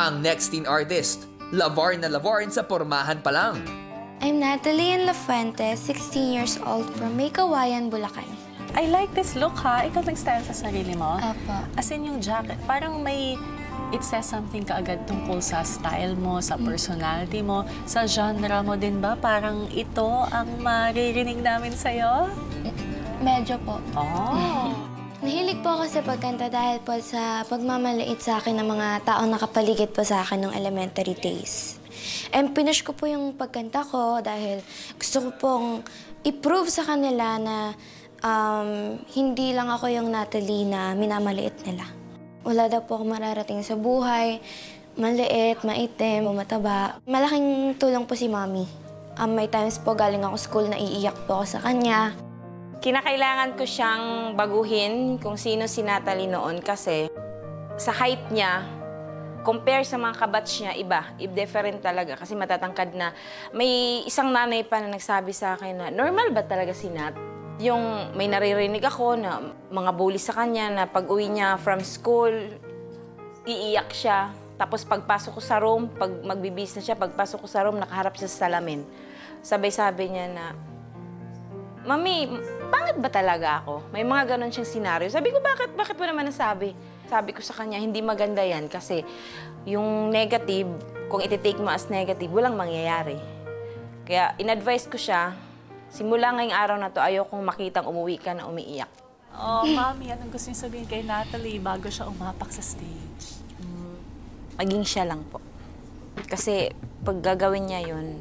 Ang next teen artist, lavar na lavar sa pormahan pa lang. I'm Natalie Lafuente, 16 years old from Maykawayan, Bulacan. I like this look, ha? Ikaw nag-style sa sarili mo? Apo. As in yung jacket, parang may... It says something kaagad tungkol sa style mo, sa personality mo, sa genre mo din ba? Parang ito ang maririnig namin sa'yo? Medyo po. Oh. Nahilig po ako sa pagkanta dahil po sa pagmamaliit sa akin ng mga taong nakapaligid po sa akin ng elementary days. And pinush ko po yung pagkanta ko dahil gusto ko pong i-prove sa kanila na hindi lang ako yung Natalie na minamaliit nila. Wala daw po ako mararating sa buhay, maliit, maitim, mataba. Malaking tulong po si Mommy. May times po galing ako school na iiyak po ako sa kanya. Kinakailangan ko siyang baguhin kung sino si Natalie noon kasi sa height niya, compare sa mga kabatch niya, iba. Different talaga kasi matatangkad na. May isang nanay pa na nagsabi sa akin na, normal ba talaga si Nat? Yung may naririnig ako na mga bully sa kanya na pag-uwi niya from school, iiyak siya. Tapos pagpasok ko sa room, pag magbibis na siya, pagpasok ko sa room, nakaharap siya sa salamin. Sabay-sabi niya na, Mami, pangit ba talaga ako? May mga ganon siyang senaryo. Sabi ko, bakit mo naman nasabi? Sabi ko sa kanya, hindi maganda yan kasi yung negative, kung iti-take mo as negative, walang mangyayari. Kaya in-advise ko siya, simula ngayong araw na to, ayokong makitang umuwi ka na umiiyak. Oh, Mami, anong gusto niyo sabihin kay Natalie bago siya umapak sa stage? Maging siya lang po. Kasi pag gagawin niya yun,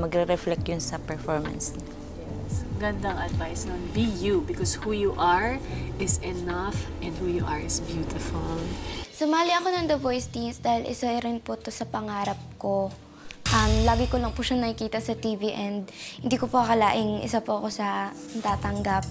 magre-reflect yun sa performance niya. Yes. Gandang advice nun. Be you, because who you are is enough and who you are is beautiful. Sumali ako ng The Voice Teens dahil isa rin po to sa pangarap ko. Lagi ko lang po siya nakikita sa TV and hindi ko po akalaing isa po ako sa tatanggap.